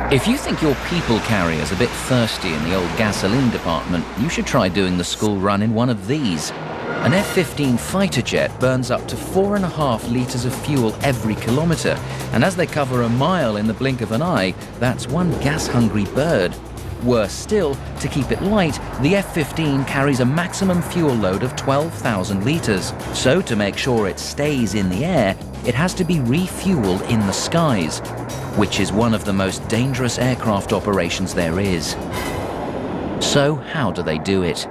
If you think your people carrier's a bit thirsty in the old gasoline department, you should try doing the school run in one of these. An F-15 fighter jet burns up to 4.5 litres of fuel every kilometre, and as they cover a mile in the blink of an eye, that's one gas-hungry bird. Worse still, to keep it light, the F-15 carries a maximum fuel load of 12,000 litres. So to make sure it stays in the air, it has to be refueled in the skies, which is one of the most dangerous aircraft operations there is. So how do they do it?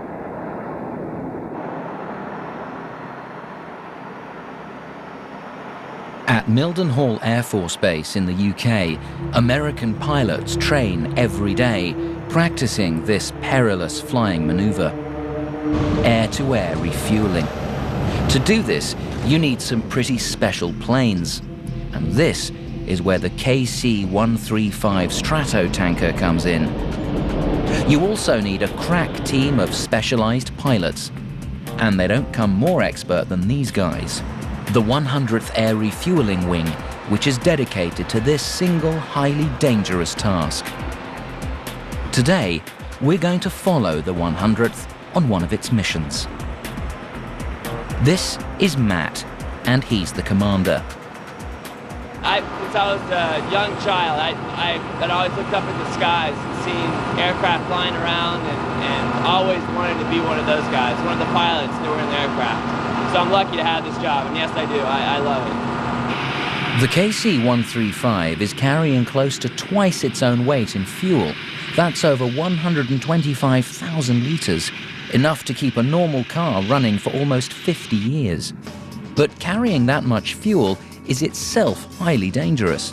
At Mildenhall Air Force Base in the UK, American pilots train every day, practicing this perilous flying manoeuvre: air-to-air refueling. To do this, you need some pretty special planes. And this is where the KC-135 Stratotanker comes in. You also need a crack team of specialized pilots. And they don't come more expert than these guys. The 100th Air Refueling Wing, which is dedicated to this single, highly dangerous task. Today, we're going to follow the 100th on one of its missions. This is Matt, and he's the commander. Since I was a young child, I'd always looked up in the skies and seen aircraft flying around and always wanted to be one of those guys, one of the pilots that were in the aircraft. So I'm lucky to have this job, and yes, I do. I love it. The KC-135 is carrying close to twice its own weight in fuel. That's over 125,000 litres, enough to keep a normal car running for almost 50 years. But carrying that much fuel is itself highly dangerous.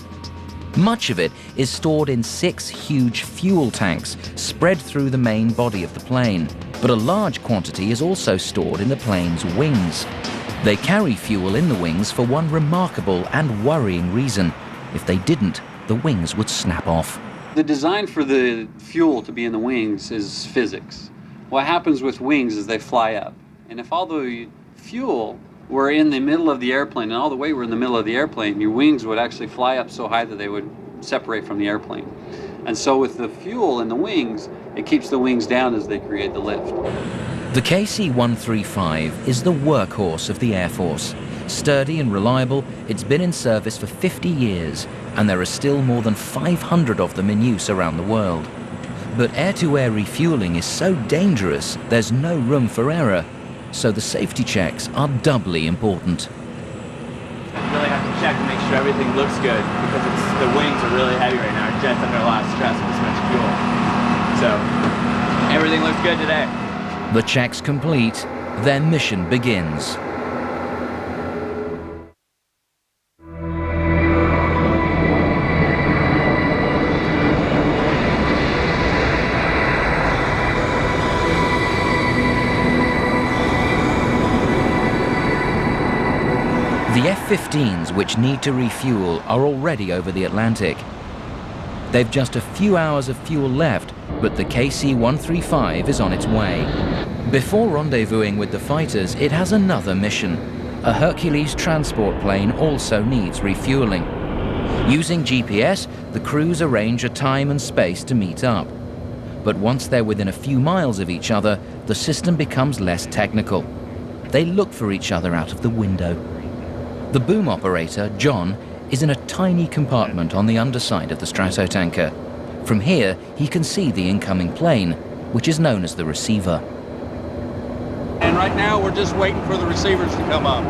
Much of it is stored in 6 huge fuel tanks spread through the main body of the plane, but a large quantity is also stored in the plane's wings. They carry fuel in the wings for one remarkable and worrying reason. If they didn't, the wings would snap off. The design for the fuel to be in the wings is physics. What happens with wings is they fly up. And if all the fuel were in the middle of the airplane and all the weight were in the middle of the airplane, your wings would actually fly up so high that they would separate from the airplane. And so with the fuel in the wings, it keeps the wings down as they create the lift. The KC-135 is the workhorse of the Air Force. Sturdy and reliable, it's been in service for 50 years, and there are still more than 500 of them in use around the world. But air-to-air refueling is so dangerous, there's no room for error, so the safety checks are doubly important. You really have to check to make sure everything looks good, because the wings are really heavy right now. Our jet's under a lot of stress with this much fuel. So everything looks good today. The checks complete, their mission begins. The F-15s which need to refuel are already over the Atlantic. They've just a few hours of fuel left, but the KC-135 is on its way. Before rendezvousing with the fighters, it has another mission. A Hercules transport plane also needs refueling. Using GPS, the crews arrange a time and space to meet up. But once they're within a few miles of each other, the system becomes less technical. They look for each other out of the window. The boom operator, John, is in a tiny compartment on the underside of the Stratotanker. From here, he can see the incoming plane, which is known as the receiver. And right now, we're just waiting for the receivers to come up.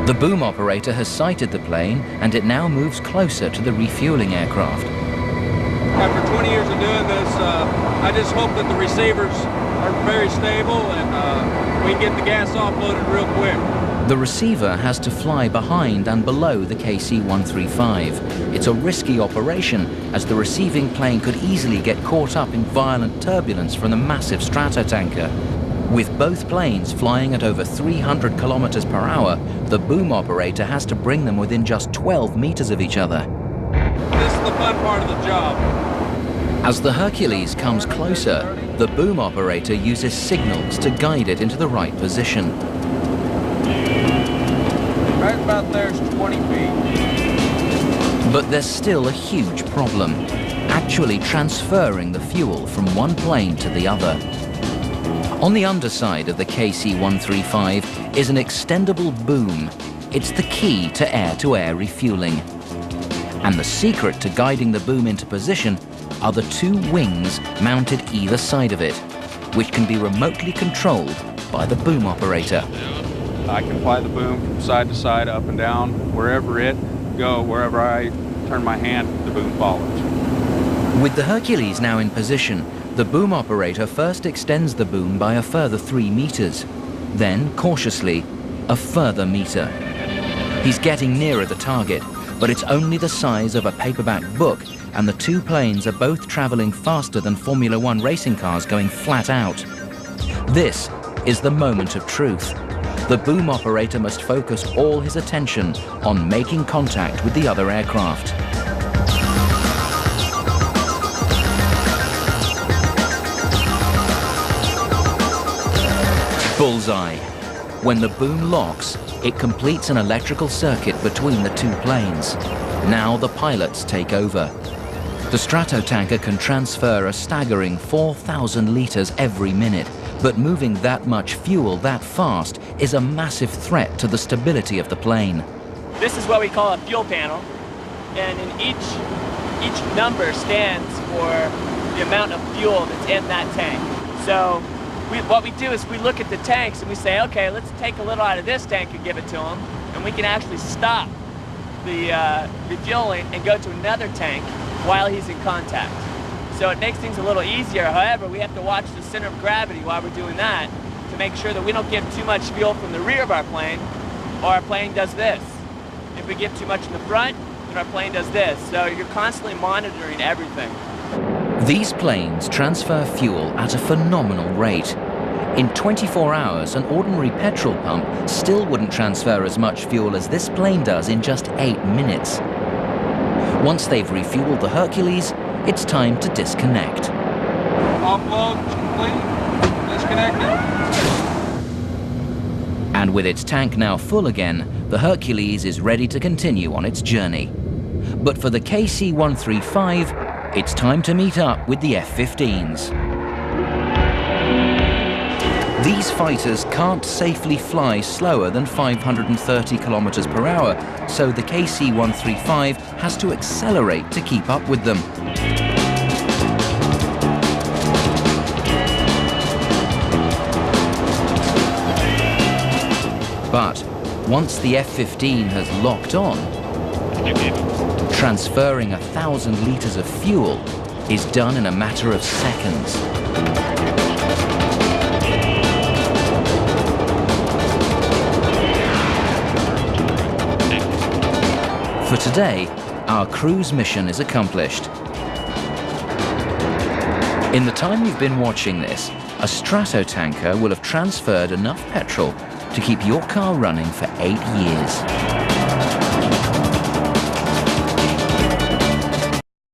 The boom operator has sighted the plane, and it now moves closer to the refueling aircraft. After 20 years of doing this, I just hope that the receivers are very stable and we can get the gas offloaded real quick. The receiver has to fly behind and below the KC-135. It's a risky operation, as the receiving plane could easily get caught up in violent turbulence from the massive Stratotanker. With both planes flying at over 300 kilometers per hour, the boom operator has to bring them within just 12 meters of each other. This is the fun part of the job. As the Hercules comes closer, the boom operator uses signals to guide it into the right position. Right about there's 20 feet. But there's still a huge problem, actually transferring the fuel from one plane to the other. On the underside of the KC-135 is an extendable boom. It's the key to air-to-air refueling. And the secret to guiding the boom into position are the two wings mounted either side of it, which can be remotely controlled by the boom operator. I can fly the boom from side to side, up and down, wherever it go, wherever I turn my hand, the boom follows. With the Hercules now in position, the boom operator first extends the boom by a further 3 meters, then, cautiously, a further meter. He's getting nearer the target, but it's only the size of a paperback book, and the two planes are both traveling faster than Formula One racing cars going flat out. This is the moment of truth. The boom operator must focus all his attention on making contact with the other aircraft. Bullseye. When the boom locks, it completes an electrical circuit between the two planes. Now the pilots take over. The Stratotanker can transfer a staggering 4,000 liters every minute, but moving that much fuel that fast is a massive threat to the stability of the plane. This is what we call a fuel panel, and in each number stands for the amount of fuel that's in that tank. So what we do is we look at the tanks and we say, okay, let's take a little out of this tank and give it to him, and we can actually stop the refueling and go to another tank while he's in contact. So it makes things a little easier. However, we have to watch the center of gravity while we're doing that to make sure that we don't give too much fuel from the rear of our plane, or our plane does this. If we give too much in the front, then our plane does this. So you're constantly monitoring everything. These planes transfer fuel at a phenomenal rate. In 24 hours, an ordinary petrol pump still wouldn't transfer as much fuel as this plane does in just 8 minutes. Once they've refueled the Hercules, it's time to disconnect. Offload complete, disconnected. And with its tank now full again, the Hercules is ready to continue on its journey. But for the KC-135, it's time to meet up with the F-15s. These fighters can't safely fly slower than 530 kilometers per hour, so the KC-135 has to accelerate to keep up with them. But once the F-15 has locked on, transferring 1,000 liters of fuel is done in a matter of seconds. For today, our cruise mission is accomplished. In the time you've been watching this, a Stratotanker will have transferred enough petrol to keep your car running for 8 years.